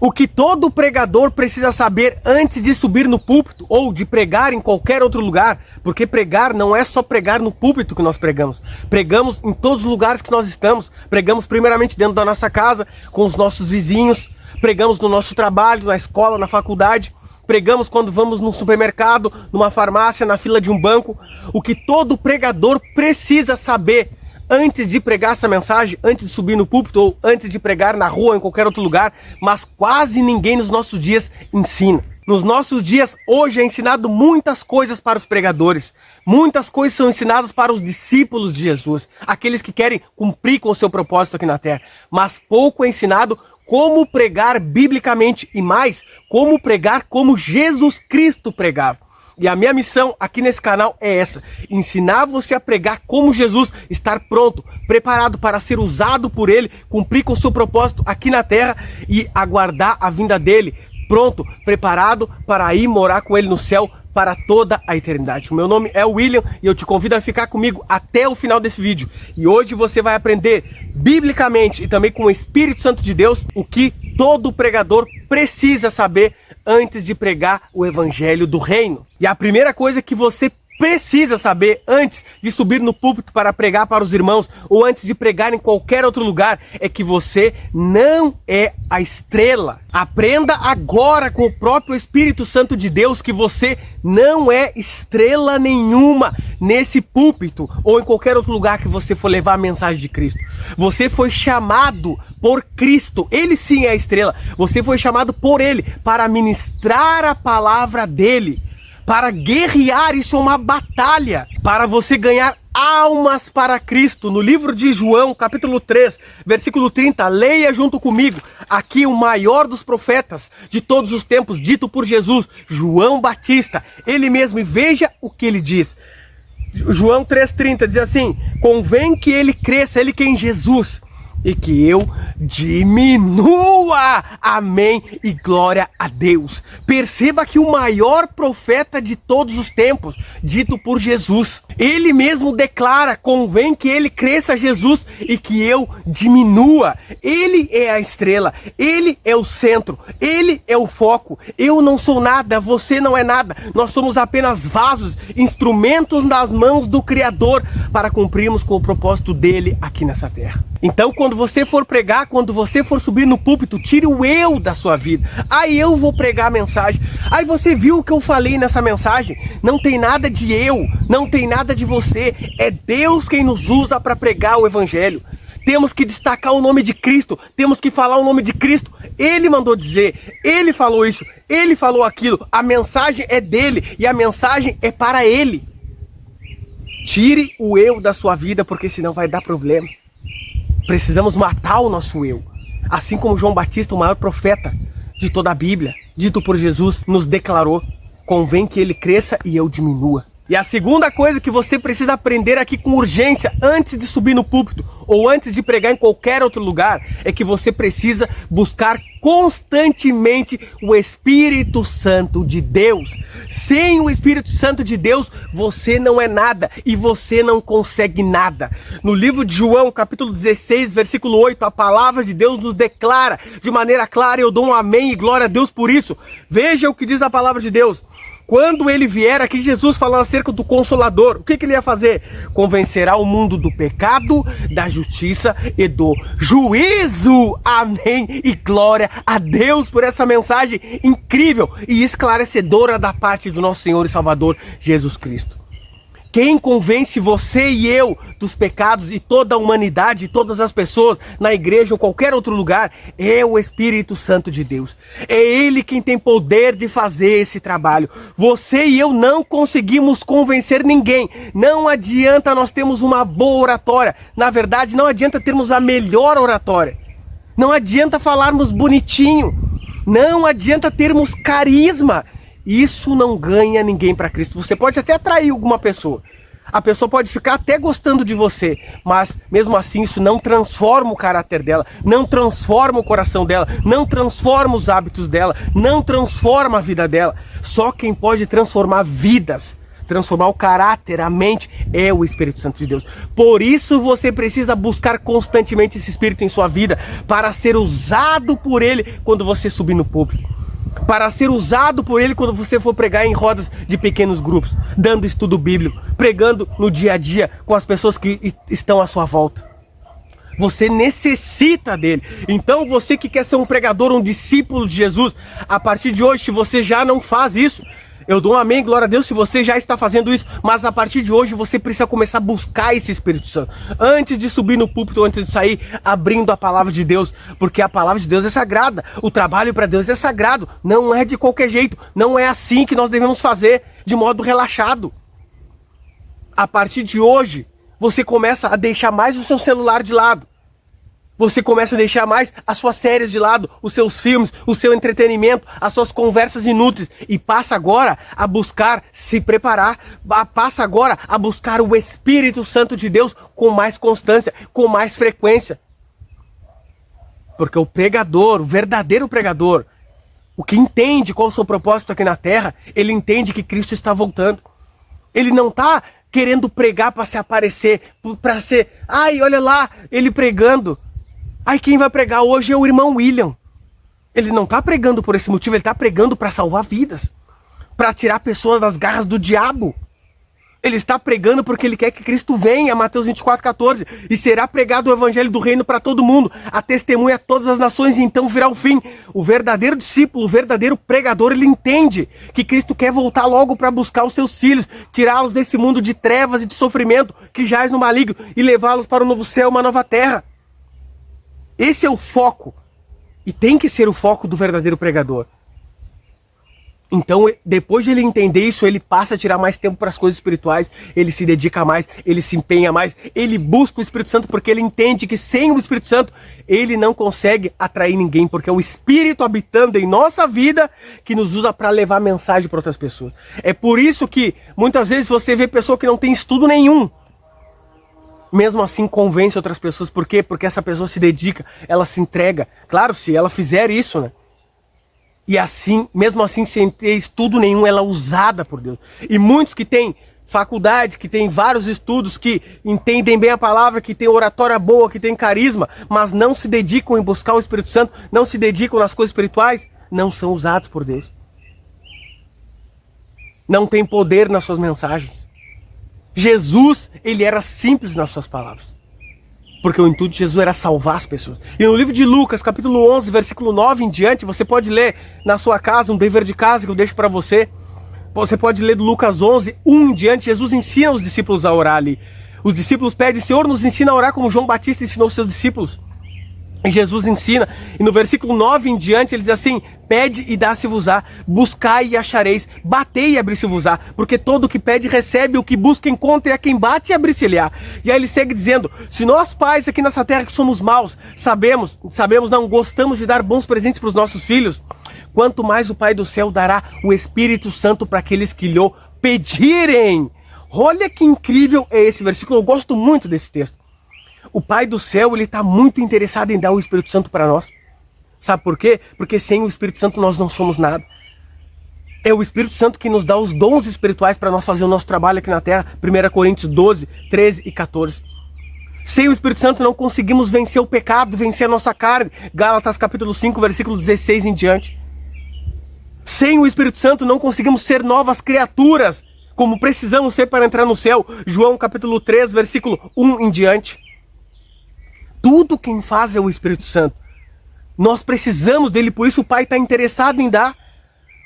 O que todo pregador precisa saber antes de subir no púlpito ou de pregar em qualquer outro lugar, porque pregar não é só pregar no púlpito que nós pregamos. Pregamos em todos os lugares que nós estamos. Pregamos primeiramente dentro da nossa casa, com os nossos vizinhos. Pregamos no nosso trabalho, na escola, na faculdade. Pregamos quando vamos no supermercado, numa farmácia, na fila de um banco. O que todo pregador precisa saber antes de pregar essa mensagem, antes de subir no púlpito ou antes de pregar na rua ou em qualquer outro lugar, mas quase ninguém nos nossos dias ensina. Nos nossos dias, hoje é ensinado muitas coisas para os pregadores. Muitas coisas são ensinadas para os discípulos de Jesus, aqueles que querem cumprir com o seu propósito aqui na terra. Mas pouco é ensinado como pregar biblicamente e mais, como pregar como Jesus Cristo pregava. E a minha missão aqui nesse canal é essa: ensinar você a pregar como Jesus, estar pronto, preparado para ser usado por Ele, cumprir com o seu propósito aqui na terra e aguardar a vinda dEle, pronto, preparado para ir morar com Ele no céu para toda a eternidade. O meu nome é William e eu te convido a ficar comigo até o final desse vídeo. E hoje você vai aprender biblicamente e também com o Espírito Santo de Deus o que todo pregador precisa saber antes de pregar o evangelho do reino. E a primeira coisa que você precisa saber antes de subir no púlpito para pregar para os irmãos ou antes de pregar em qualquer outro lugar é que você não é a estrela. Aprenda agora com o próprio Espírito Santo de Deus que você não é estrela nenhuma nesse púlpito ou em qualquer outro lugar que você for levar a mensagem de Cristo. Você foi chamado por Cristo, Ele sim é a estrela. Você foi chamado por Ele para ministrar a palavra dEle, para guerrear. Isso é uma batalha, para você ganhar almas para Cristo. No livro de João, capítulo 3, versículo 30, leia junto comigo. Aqui o maior dos profetas de todos os tempos, dito por Jesus, João Batista, ele mesmo, e veja o que ele diz. João 3,30 diz assim: convém que ele cresça, ele que é em Jesus, e que eu diminua. Amém e glória a Deus. Perceba que o maior profeta de todos os tempos, dito por Jesus, ele mesmo declara: convém que ele cresça, Jesus, e que eu diminua. Ele é a estrela, ele é o centro, ele é o foco. Eu não sou nada, você não é nada. Nós somos apenas vasos, instrumentos nas mãos do Criador para cumprirmos com o propósito dele aqui nessa terra. Então, quando você for pregar, quando você for subir no púlpito, tire o eu da sua vida. Aí eu vou pregar a mensagem. Aí você viu o que eu falei nessa mensagem? Não tem nada de eu, não tem nada de você. É Deus quem nos usa para pregar o evangelho. Temos que destacar o nome de Cristo, temos que falar o nome de Cristo. Ele mandou dizer, ele falou isso, ele falou aquilo. A mensagem é dele e a mensagem é para ele. Tire o eu da sua vida, porque senão vai dar problema. Precisamos matar o nosso eu. Assim como João Batista, o maior profeta de toda a Bíblia, dito por Jesus, nos declarou: convém que ele cresça e eu diminua. E a segunda coisa que você precisa aprender aqui com urgência, antes de subir no púlpito ou antes de pregar em qualquer outro lugar, é que você precisa buscar constantemente o Espírito Santo de Deus. Sem o Espírito Santo de Deus, você não é nada e você não consegue nada. No livro de João, capítulo 16, versículo 8, a palavra de Deus nos declara de maneira clara, e eu dou um amém e glória a Deus por isso. Veja o que diz a palavra de Deus. Quando ele vier, aqui Jesus falando acerca do Consolador, o que ele ia fazer? Convencerá o mundo do pecado, da justiça e do juízo. Amém e glória a Deus por essa mensagem incrível e esclarecedora da parte do nosso Senhor e Salvador Jesus Cristo. Quem convence você e eu dos pecados e toda a humanidade, todas as pessoas na igreja ou qualquer outro lugar, é o Espírito Santo de Deus. É Ele quem tem poder de fazer esse trabalho. Você e eu não conseguimos convencer ninguém. Não adianta nós termos uma boa oratória. Na verdade, não adianta termos a melhor oratória. Não adianta falarmos bonitinho. Não adianta termos carisma. Isso não ganha ninguém para Cristo. Você pode até atrair alguma pessoa. A pessoa pode ficar até gostando de você, mas mesmo assim isso não transforma o caráter dela, não transforma o coração dela, não transforma os hábitos dela, não transforma a vida dela. Só quem pode transformar vidas, transformar o caráter, a mente, é o Espírito Santo de Deus. Por isso você precisa buscar constantemente esse Espírito em sua vida, para ser usado por Ele quando você subir no púlpito, para ser usado por Ele quando você for pregar em rodas de pequenos grupos, dando estudo bíblico, pregando no dia a dia com as pessoas que estão à sua volta. Você necessita dele. Então você que quer ser um pregador, um discípulo de Jesus, a partir de hoje, se você já não faz isso, eu dou um amém, glória a Deus, se você já está fazendo isso, mas a partir de hoje você precisa começar a buscar esse Espírito Santo. Antes de subir no púlpito, antes de sair, abrindo a palavra de Deus, porque a palavra de Deus é sagrada, o trabalho para Deus é sagrado, não é de qualquer jeito, não é assim que nós devemos fazer, de modo relaxado. A partir de hoje, você começa a deixar mais o seu celular de lado. Você começa a deixar mais as suas séries de lado, os seus filmes, o seu entretenimento, as suas conversas inúteis. E passa agora a buscar se preparar. Passa agora a buscar o Espírito Santo de Deus com mais constância, com mais frequência. Porque o pregador, o verdadeiro pregador, o que entende qual é o seu propósito aqui na terra, ele entende que Cristo está voltando. Ele não está querendo pregar para se aparecer, para ser, ai, olha lá, ele pregando. Ai, quem vai pregar hoje é o irmão William. Ele não está pregando por esse motivo, ele está pregando para salvar vidas, para tirar pessoas das garras do diabo. Ele está pregando porque ele quer que Cristo venha, Mateus 24:14, e será pregado o evangelho do reino para todo mundo, a testemunha a todas as nações, e então virá o fim. O verdadeiro discípulo, o verdadeiro pregador, ele entende que Cristo quer voltar logo para buscar os seus filhos, tirá-los desse mundo de trevas e de sofrimento que jaz no maligno e levá-los para um novo céu, uma nova terra. Esse é o foco, e tem que ser o foco do verdadeiro pregador. Então, depois de ele entender isso, ele passa a tirar mais tempo para as coisas espirituais, ele se dedica mais, ele se empenha mais, ele busca o Espírito Santo, porque ele entende que sem o Espírito Santo, ele não consegue atrair ninguém, porque é o Espírito habitando em nossa vida que nos usa para levar mensagem para outras pessoas. É por isso que, muitas vezes, você vê pessoa que não tem estudo nenhum, mesmo assim convence outras pessoas. Por quê? Porque essa pessoa se dedica, ela se entrega. Claro, se ela fizer isso, né? E assim, mesmo assim, sem ter estudo nenhum, ela é usada por Deus. E muitos que têm faculdade, que têm vários estudos, que entendem bem a palavra, que têm oratória boa, que têm carisma, mas não se dedicam em buscar o Espírito Santo, não se dedicam nas coisas espirituais, não são usados por Deus. Não tem poder nas suas mensagens. Jesus, ele era simples nas suas palavras, porque o intuito de Jesus era salvar as pessoas. E no livro de Lucas, capítulo 11, versículo 9 em diante, você pode ler na sua casa, um dever de casa que eu deixo para você. Você pode ler do Lucas 11, 1 em diante. Jesus ensina os discípulos a orar ali. Os discípulos pedem, Senhor, nos ensina a orar como João Batista ensinou os seus discípulos. E Jesus ensina, e no versículo 9 em diante, ele diz assim: pede e dá-se-vos-á, buscai e achareis, batei e abri-se-vos-á, porque todo o que pede recebe, o que busca encontra, e a quem bate e abri-se-lhe-á. E aí ele segue dizendo: se nós pais aqui nessa terra que somos maus, sabemos, não gostamos de dar bons presentes para os nossos filhos, quanto mais o Pai do céu dará o Espírito Santo para aqueles que lhe pedirem. Olha que incrível é esse versículo, eu gosto muito desse texto. O Pai do céu, ele está muito interessado em dar o Espírito Santo para nós. Sabe por quê? Porque sem o Espírito Santo nós não somos nada. É o Espírito Santo que nos dá os dons espirituais para nós fazer o nosso trabalho aqui na terra. 1 Coríntios 12, 13 e 14. Sem o Espírito Santo não conseguimos vencer o pecado, vencer a nossa carne. Gálatas capítulo 5, versículo 16 em diante. Sem o Espírito Santo não conseguimos ser novas criaturas, como precisamos ser para entrar no céu. João capítulo 3, versículo 1 em diante. Tudo quem faz é o Espírito Santo. Nós precisamos dele, por isso o Pai está interessado em dar.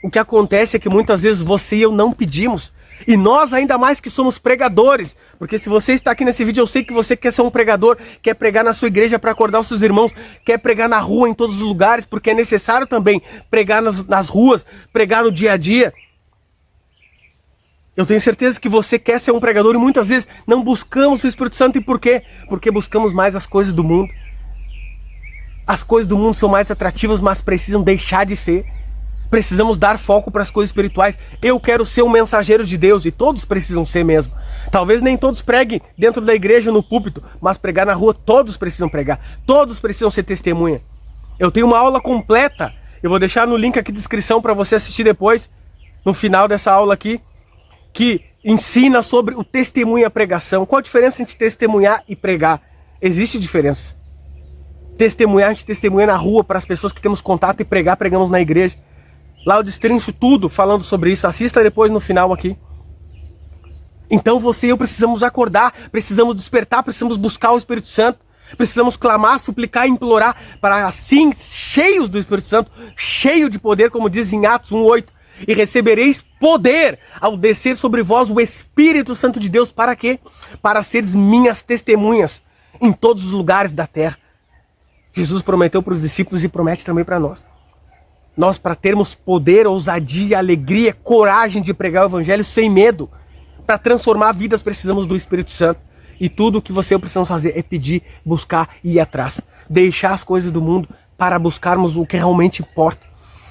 O que acontece é que muitas vezes você e eu não pedimos. E nós ainda mais que somos pregadores. Porque se você está aqui nesse vídeo, eu sei que você quer ser um pregador, quer pregar na sua igreja para acordar os seus irmãos, quer pregar na rua, em todos os lugares, porque é necessário também pregar nas ruas, pregar no dia a dia. Eu tenho certeza que você quer ser um pregador e muitas vezes não buscamos o Espírito Santo. E por quê? Porque buscamos mais as coisas do mundo. As coisas do mundo são mais atrativas, mas precisam deixar de ser. Precisamos dar foco para as coisas espirituais. Eu quero ser um mensageiro de Deus, e todos precisam ser mesmo. Talvez nem todos preguem dentro da igreja, no púlpito, mas pregar na rua, todos precisam pregar. Todos precisam ser testemunha. Eu tenho uma aula completa, eu vou deixar no link aqui de descrição para você assistir depois, no final dessa aula aqui, que ensina sobre o testemunho e a pregação. Qual a diferença entre testemunhar e pregar? Existe diferença. Testemunhar, a gente testemunha na rua para as pessoas que temos contato, e pregar, pregamos na igreja. Lá eu destrincho tudo falando sobre isso. Assista depois no final aqui. Então você e eu precisamos acordar, precisamos despertar, precisamos buscar o Espírito Santo. Precisamos clamar, suplicar e implorar para assim, cheios do Espírito Santo, cheio de poder, como diz em Atos 1:8. E recebereis poder ao descer sobre vós o Espírito Santo de Deus. Para quê? Para seres minhas testemunhas em todos os lugares da terra. Jesus prometeu para os discípulos e promete também para nós. Nós, para termos poder, ousadia, alegria, coragem de pregar o Evangelho sem medo, para transformar vidas, precisamos do Espírito Santo. E tudo o que você e eu precisamos fazer é pedir, buscar e ir atrás. Deixar as coisas do mundo para buscarmos o que realmente importa.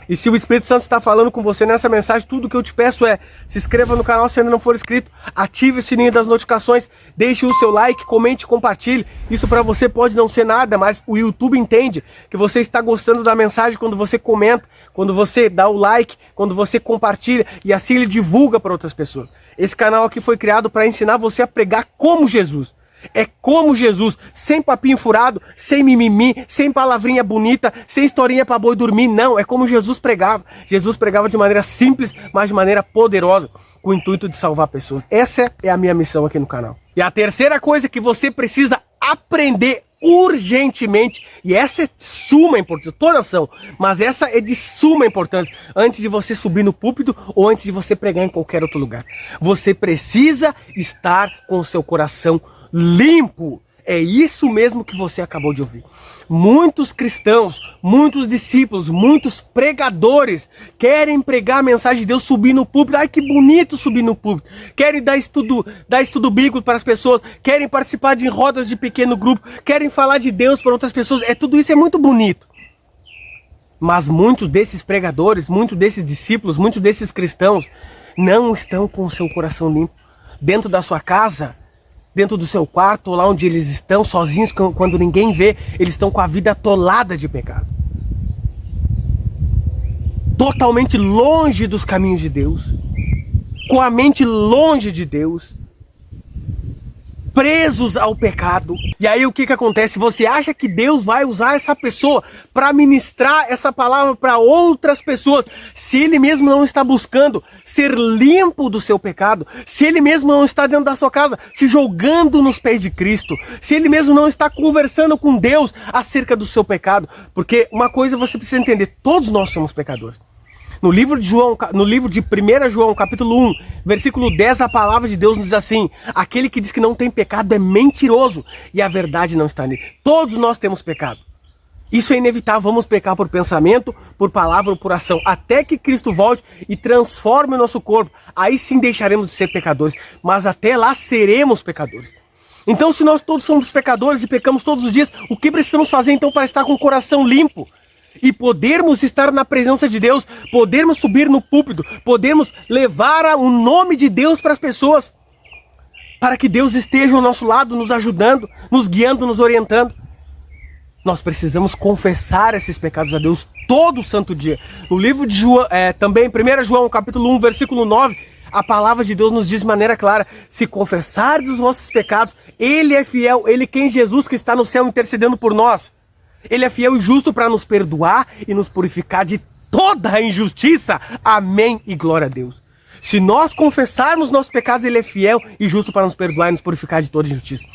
E se o Espírito Santo está falando com você nessa mensagem, tudo que eu te peço é: se inscreva no canal se ainda não for inscrito, ative o sininho das notificações, deixe o seu like, comente e compartilhe. Isso para você pode não ser nada, mas o YouTube entende que você está gostando da mensagem quando você comenta, quando você dá o like, quando você compartilha, e assim ele divulga para outras pessoas. Esse canal aqui foi criado para ensinar você a pregar como Jesus. É como Jesus, sem papinho furado, sem mimimi, sem palavrinha bonita, sem historinha para boi dormir, não. É como Jesus pregava. Jesus pregava de maneira simples, mas de maneira poderosa, com o intuito de salvar pessoas. Essa é a minha missão aqui no canal. E a terceira coisa que você precisa aprender urgentemente, e essa é de suma importância, todas são, mas essa é de suma importância, antes de você subir no púlpito ou antes de você pregar em qualquer outro lugar. Você precisa estar com o seu coração limpo. É isso mesmo que você acabou de ouvir. Muitos cristãos, muitos discípulos, muitos pregadores querem pregar a mensagem de Deus, subir no púlpito. Ai, que bonito subir no púlpito. Querem dar estudo bíblico para as pessoas, querem participar de rodas de pequeno grupo, querem falar de Deus para outras pessoas. Tudo isso é muito bonito. Mas muitos desses pregadores, muitos desses discípulos, muitos desses cristãos não estão com o seu coração limpo. Dentro da sua casa, dentro do seu quarto, lá onde eles estão, sozinhos, quando ninguém vê, eles estão com a vida atolada de pecado. Totalmente longe dos caminhos de Deus. Com a mente longe de Deus. Presos ao pecado. E aí o que acontece? Você acha que Deus vai usar essa pessoa para ministrar essa palavra para outras pessoas, se ele mesmo não está buscando ser limpo do seu pecado, se ele mesmo não está dentro da sua casa se jogando nos pés de Cristo, se ele mesmo não está conversando com Deus acerca do seu pecado? Porque uma coisa você precisa entender: todos nós somos pecadores. No livro de 1 João, capítulo 1, versículo 10, a palavra de Deus nos diz assim: aquele que diz que não tem pecado é mentiroso, e a verdade não está nele. Todos nós temos pecado. Isso é inevitável, vamos pecar por pensamento, por palavra ou por ação, até que Cristo volte e transforme o nosso corpo. Aí sim deixaremos de ser pecadores, mas até lá seremos pecadores. Então, se nós todos somos pecadores e pecamos todos os dias, o que precisamos fazer então para estar com o coração limpo? E podermos estar na presença de Deus, podermos subir no púlpito, podermos levar o nome de Deus para as pessoas, para que Deus esteja ao nosso lado, nos ajudando, nos guiando, nos orientando. Nós precisamos confessar esses pecados a Deus todo santo dia. No livro de João, também 1 João, capítulo 1, versículo 9, a palavra de Deus nos diz de maneira clara: se confessardes os vossos pecados, Ele é fiel, Ele quem? Jesus, que está no céu intercedendo por nós. Ele é fiel e justo para nos perdoar e nos purificar de toda a injustiça. Amém e glória a Deus. Se nós confessarmos nossos pecados, Ele é fiel e justo para nos perdoar e nos purificar de toda injustiça.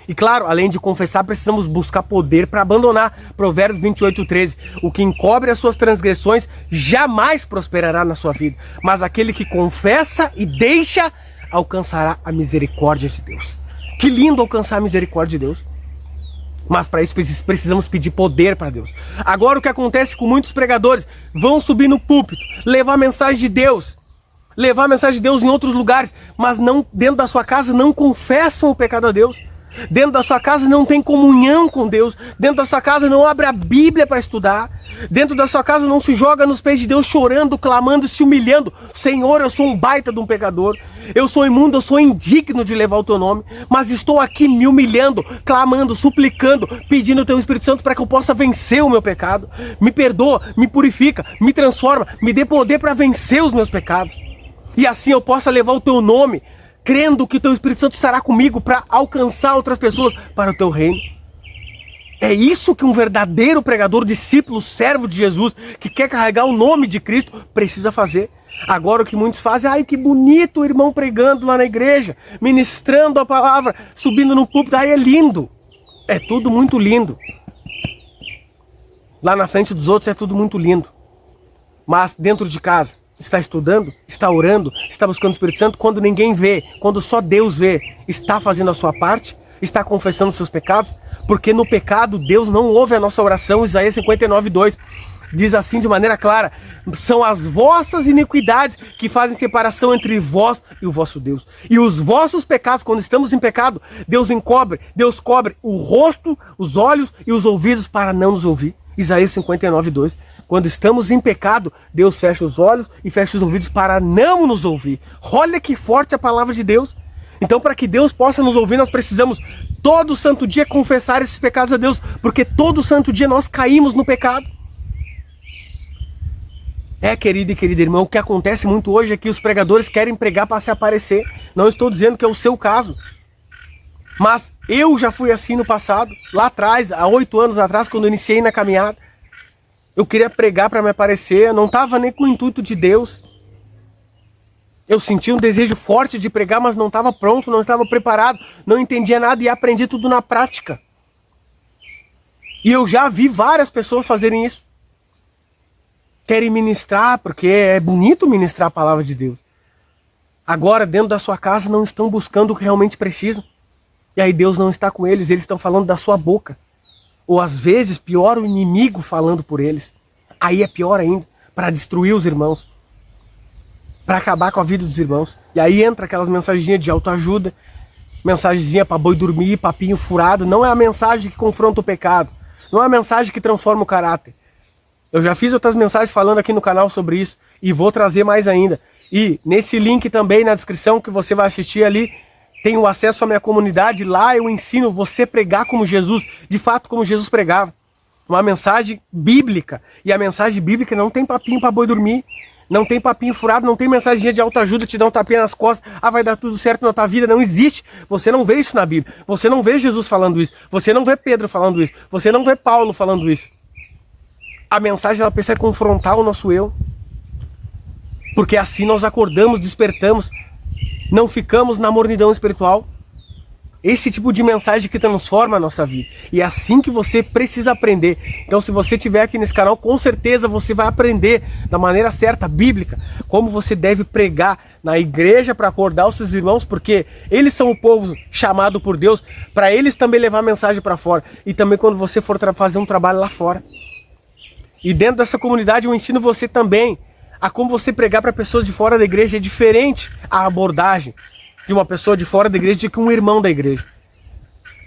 E claro, além de confessar, precisamos buscar poder para abandonar. Provérbios 28:13. O que encobre as suas transgressões jamais prosperará na sua vida, mas aquele que confessa e deixa alcançará a misericórdia de Deus. Que lindo alcançar a misericórdia de Deus. Mas para isso precisamos pedir poder para Deus. Agora o que acontece com muitos pregadores? Vão subir no púlpito, levar a mensagem de Deus, levar a mensagem de Deus em outros lugares, mas não, dentro da sua casa não confessam o pecado a Deus. Dentro da sua casa não tem comunhão com Deus. Dentro da sua casa não abre a Bíblia para estudar. Dentro da sua casa não se joga nos pés de Deus chorando, clamando, se humilhando: Senhor, eu sou um baita de um pecador, eu sou imundo, eu sou indigno de levar o teu nome, mas estou aqui me humilhando, clamando, suplicando, pedindo o teu Espírito Santo para que eu possa vencer o meu pecado. Me perdoa, me purifica, me transforma, me dê poder para vencer os meus pecados, e assim eu possa levar o teu nome crendo que o teu Espírito Santo estará comigo para alcançar outras pessoas para o teu reino. É isso que um verdadeiro pregador, discípulo, servo de Jesus, que quer carregar o nome de Cristo, precisa fazer. Agora o que muitos fazem, ai que bonito o irmão pregando lá na igreja, ministrando a palavra, subindo no púlpito, ai é lindo. É tudo muito lindo. Lá na frente dos outros é tudo muito lindo. Mas dentro de casa, está estudando, está orando, está buscando o Espírito Santo, quando ninguém vê, quando só Deus vê, está fazendo a sua parte, está confessando os seus pecados, porque no pecado Deus não ouve a nossa oração. Isaías 59:2 diz assim de maneira clara: são as vossas iniquidades que fazem separação entre vós e o vosso Deus. E os vossos pecados, quando estamos em pecado, Deus cobre o rosto, os olhos e os ouvidos para não nos ouvir. Isaías 59:2. Quando estamos em pecado, Deus fecha os olhos e fecha os ouvidos para não nos ouvir. Olha que forte a palavra de Deus. Então, para que Deus possa nos ouvir, nós precisamos todo santo dia confessar esses pecados a Deus, porque todo santo dia nós caímos no pecado. Querido e querida irmã, o que acontece muito hoje é que os pregadores querem pregar para se aparecer. Não estou dizendo que é o seu caso, mas eu já fui assim no passado, lá atrás, há 8 anos atrás, quando eu iniciei na caminhada. Eu queria pregar para me aparecer, eu não estava nem com o intuito de Deus. Eu sentia um desejo forte de pregar, mas não estava pronto, não estava preparado, não entendia nada e aprendi tudo na prática. E eu já vi várias pessoas fazerem isso. Querem ministrar, porque é bonito ministrar a palavra de Deus. Agora, dentro da sua casa, não estão buscando o que realmente precisam. E aí Deus não está com eles estão falando da sua boca. Ou às vezes, pior, o inimigo falando por eles. Aí é pior ainda, para destruir os irmãos. Para acabar com a vida dos irmãos. E aí entra aquelas mensagenzinhas de autoajuda, mensagenzinha para boi dormir, papinho furado. Não é a mensagem que confronta o pecado. Não é a mensagem que transforma o caráter. Eu já fiz outras mensagens falando aqui no canal sobre isso. E vou trazer mais ainda. E nesse link também na descrição que você vai assistir ali, tem o acesso à minha comunidade. Lá eu ensino você a pregar como Jesus, de fato como Jesus pregava. Uma mensagem bíblica. E a mensagem bíblica não tem papinho para boi dormir. Não tem papinho furado, não tem mensagem de autoajuda, te dá um tapinha nas costas, vai dar tudo certo na tua vida. Não existe. Você não vê isso na Bíblia. Você não vê Jesus falando isso. Você não vê Pedro falando isso. Você não vê Paulo falando isso. A mensagem ela precisa confrontar o nosso eu. Porque assim nós acordamos, despertamos, não ficamos na mornidão espiritual. Esse tipo de mensagem que transforma a nossa vida. E é assim que você precisa aprender. Então se você estiver aqui nesse canal, com certeza você vai aprender da maneira certa, bíblica, como você deve pregar na igreja para acordar os seus irmãos, porque eles são o povo chamado por Deus, para eles também levar a mensagem para fora. E também quando você for fazer um trabalho lá fora. E dentro dessa comunidade eu ensino você também a como você pregar para pessoas de fora da igreja. É diferente a abordagem de uma pessoa de fora da igreja de que um irmão da igreja.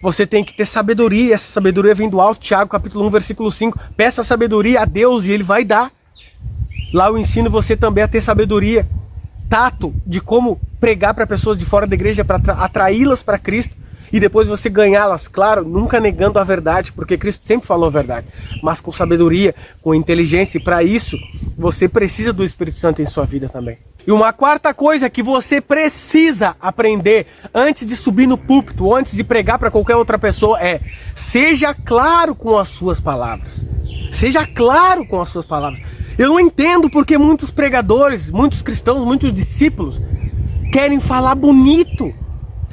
Você tem que ter sabedoria, e essa sabedoria vem do alto. Tiago capítulo 1, versículo 5. Peça sabedoria a Deus e Ele vai dar. Lá eu ensino você também a ter sabedoria, tato de como pregar para pessoas de fora da igreja, para atraí-las para Cristo e depois você ganhá-las, claro, nunca negando a verdade, porque Cristo sempre falou a verdade, mas com sabedoria, com inteligência, e para isso você precisa do Espírito Santo em sua vida também. E uma quarta coisa que você precisa aprender antes de subir no púlpito, ou antes de pregar para qualquer outra pessoa é: seja claro com as suas palavras. Seja claro com as suas palavras. Eu não entendo porque muitos pregadores, muitos cristãos, muitos discípulos querem falar bonito.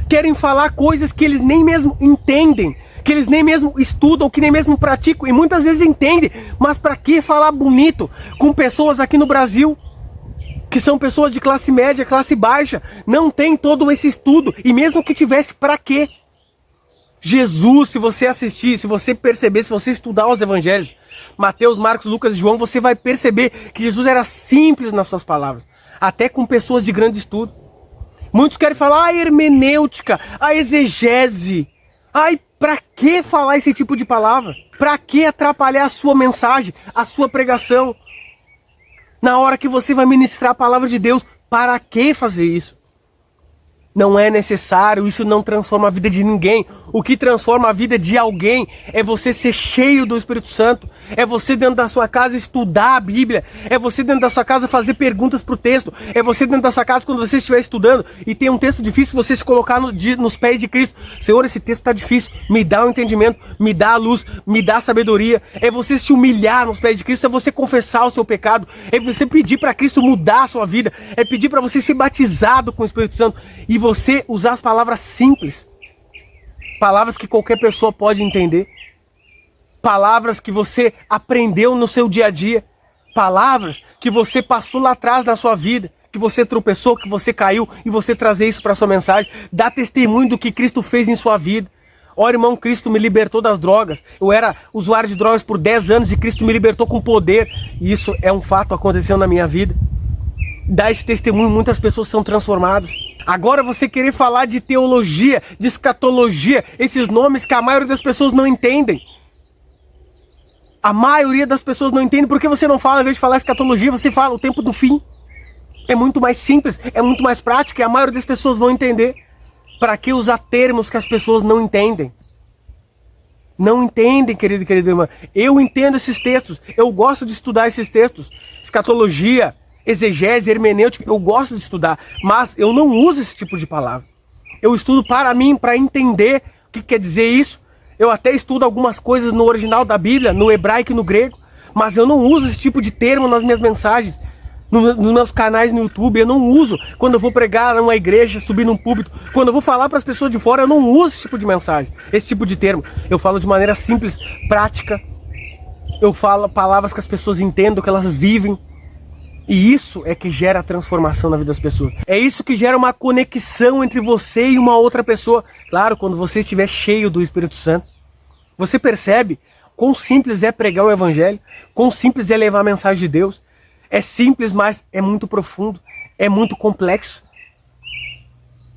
Querem falar coisas que eles nem mesmo entendem, que eles nem mesmo estudam, que nem mesmo praticam. E muitas vezes entendem, mas para que falar bonito com pessoas aqui no Brasil que são pessoas de classe média, classe baixa, não tem todo esse estudo, e mesmo que tivesse, para quê? Jesus, se você assistir, se você perceber, se você estudar os evangelhos, Mateus, Marcos, Lucas e João, você vai perceber que Jesus era simples nas suas palavras, até com pessoas de grande estudo. Muitos querem falar a hermenêutica, a exegese. Ai, para que falar esse tipo de palavra? Para que atrapalhar a sua mensagem, a sua pregação? Na hora que você vai ministrar a palavra de Deus, para que fazer isso? Não é necessário, isso não transforma a vida de ninguém. O que transforma a vida de alguém é você ser cheio do Espírito Santo. É você dentro da sua casa estudar a Bíblia. É você dentro da sua casa fazer perguntas pro texto. É você dentro da sua casa, quando você estiver estudando e tem um texto difícil, você se colocar nos pés de Cristo. Senhor, esse texto está difícil. Me dá o entendimento, me dá a luz, me dá a sabedoria. É você se humilhar nos pés de Cristo. É você confessar o seu pecado. É você pedir para Cristo mudar a sua vida. É pedir para você ser batizado com o Espírito Santo. E você usar as palavras simples. Palavras que qualquer pessoa pode entender. Palavras que você aprendeu no seu dia a dia. Palavras que você passou lá atrás na sua vida. Que você tropeçou, que você caiu. E você trazer isso para a sua mensagem. Dá testemunho do que Cristo fez em sua vida. Ó, irmão, Cristo me libertou das drogas. Eu era usuário de drogas por 10 anos e Cristo me libertou com poder. E isso é um fato, aconteceu na minha vida. Dá esse testemunho, muitas pessoas são transformadas. Agora você querer falar de teologia, de escatologia, esses nomes que a maioria das pessoas não entendem. A maioria das pessoas não entende. Por que você não fala, ao invés de falar escatologia, você fala o tempo do fim? É muito mais simples, é muito mais prático e a maioria das pessoas vão entender. Para que usar termos que as pessoas não entendem? Não entendem, querido e querida irmã. Eu entendo esses textos, eu gosto de estudar esses textos. Escatologia, exegese, hermenêutica, eu gosto de estudar, mas eu não uso esse tipo de palavra. Eu estudo para mim, para entender o que quer dizer isso. Eu até estudo algumas coisas no original da Bíblia, no hebraico e no grego, mas eu não uso esse tipo de termo nas minhas mensagens, nos meus canais no YouTube. Eu não uso quando eu vou pregar numa igreja, subir num púlpito. Quando eu vou falar para as pessoas de fora, eu não uso esse tipo de mensagem, esse tipo de termo. Eu falo de maneira simples, prática. Eu falo palavras que as pessoas entendam, que elas vivem. E isso é que gera transformação na vida das pessoas. É isso que gera uma conexão entre você e uma outra pessoa. Claro, quando você estiver cheio do Espírito Santo. Você percebe quão simples é pregar o Evangelho, quão simples é levar a mensagem de Deus. É simples, mas é muito profundo, é muito complexo.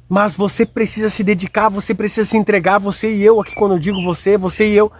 Mas você precisa se dedicar, você precisa se entregar, você e eu, aqui quando eu digo você e eu,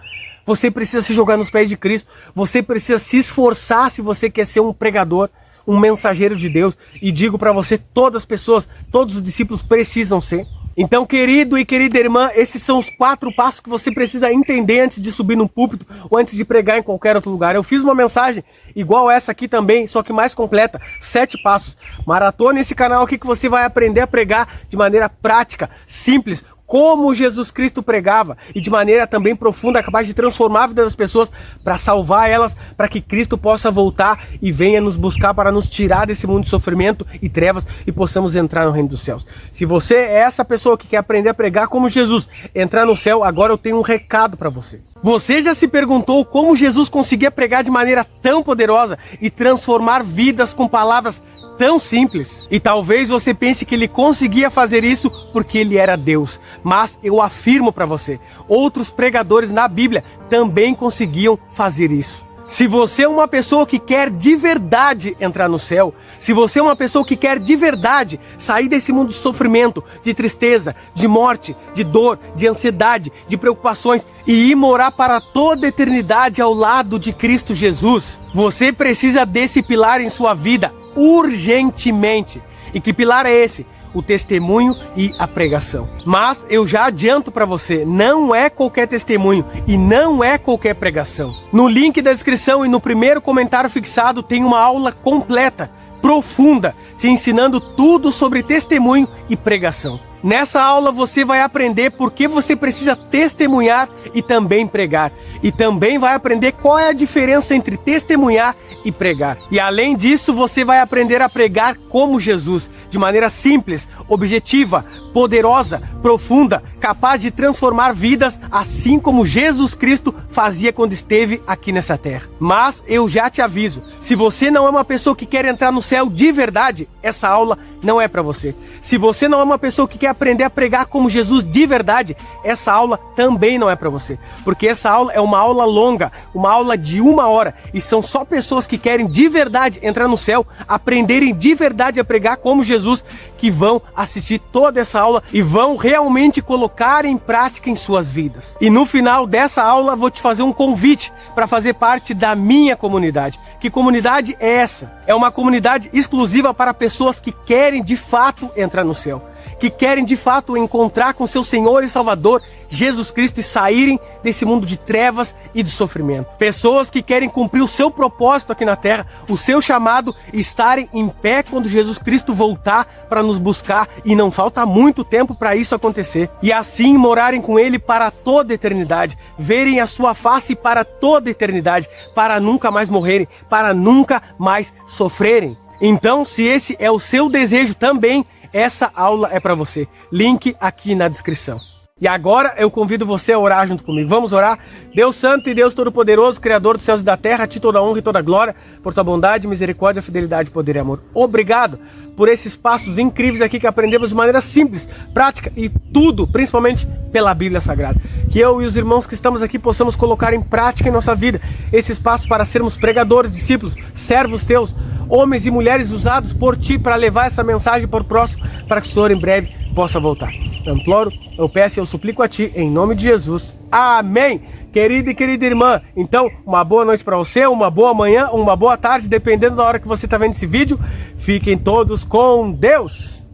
você precisa se jogar nos pés de Cristo, você precisa se esforçar se você quer ser um pregador, um mensageiro de Deus. E digo para você, todas as pessoas, todos os discípulos precisam ser. Então, querido e querida irmã, esses são os 4 passos que você precisa entender antes de subir num púlpito ou antes de pregar em qualquer outro lugar. Eu fiz uma mensagem igual essa aqui também, só que mais completa, 7 passos. Maratona esse canal aqui que você vai aprender a pregar de maneira prática, simples, como Jesus Cristo pregava, e de maneira também profunda, capaz de transformar a vida das pessoas, para salvar elas, para que Cristo possa voltar e venha nos buscar para nos tirar desse mundo de sofrimento e trevas e possamos entrar no reino dos céus. Se você é essa pessoa que quer aprender a pregar como Jesus, entrar no céu, agora eu tenho um recado para você. Você já se perguntou como Jesus conseguia pregar de maneira tão poderosa e transformar vidas com palavras tão simples? E talvez você pense que ele conseguia fazer isso porque ele era Deus. Mas eu afirmo para você, outros pregadores na Bíblia também conseguiam fazer isso. Se você é uma pessoa que quer de verdade entrar no céu, se você é uma pessoa que quer de verdade sair desse mundo de sofrimento, de tristeza, de morte, de dor, de ansiedade, de preocupações e ir morar para toda a eternidade ao lado de Cristo Jesus, você precisa desse pilar em sua vida urgentemente. E que pilar é esse? O testemunho e a pregação. Mas eu já adianto para você, não é qualquer testemunho e não é qualquer pregação. No link da descrição e no primeiro comentário fixado tem uma aula completa, profunda, te ensinando tudo sobre testemunho e pregação. Nessa aula você vai aprender por que você precisa testemunhar e também pregar. E também vai aprender qual é a diferença entre testemunhar e pregar. E além disso, você vai aprender a pregar como Jesus, de maneira simples, objetiva, poderosa, profunda, capaz de transformar vidas, assim como Jesus Cristo fazia quando esteve aqui nessa terra. Mas eu já te aviso, se você não é uma pessoa que quer entrar no céu de verdade, essa aula não é para você. Se você não é uma pessoa que quer aprender a pregar como Jesus de verdade, essa aula também não é para você. Porque essa aula é uma aula longa, uma aula de 1 hora, e são só pessoas que querem de verdade entrar no céu, aprenderem de verdade a pregar como Jesus, que vão assistir toda essa aula e vão realmente colocar em prática em suas vidas. E no final dessa aula vou te fazer um convite para fazer parte da minha comunidade. Que comunidade é essa? É uma comunidade exclusiva para pessoas que querem de fato entrar no céu. que querem de fato encontrar com seu Senhor e Salvador, Jesus Cristo, e saírem desse mundo de trevas e de sofrimento. Pessoas que querem cumprir o seu propósito aqui na terra, o seu chamado, e estarem em pé quando Jesus Cristo voltar para nos buscar, e não falta muito tempo para isso acontecer. E assim morarem com Ele para toda a eternidade, verem a sua face para toda a eternidade, para nunca mais morrerem, para nunca mais sofrerem. Então, se esse é o seu desejo também, essa aula é para você. Link aqui na descrição. E agora eu convido você a orar junto comigo. Vamos orar? Deus Santo e Deus Todo-Poderoso, Criador dos céus e da terra, a Ti toda a honra e toda a glória, por Tua bondade, misericórdia, fidelidade, poder e amor. Obrigado por esses passos incríveis aqui que aprendemos de maneira simples, prática e tudo, principalmente pela Bíblia Sagrada. Que eu e os irmãos que estamos aqui possamos colocar em prática em nossa vida esses passos para sermos pregadores, discípulos, servos Teus, homens e mulheres usados por Ti para levar essa mensagem para o próximo, para que o Senhor em breve possa voltar. Eu imploro, eu peço e eu suplico a Ti, em nome de Jesus. Amém! Querida e querida irmã, então, uma boa noite para você, uma boa manhã, uma boa tarde, dependendo da hora que você está vendo esse vídeo. Fiquem todos com Deus!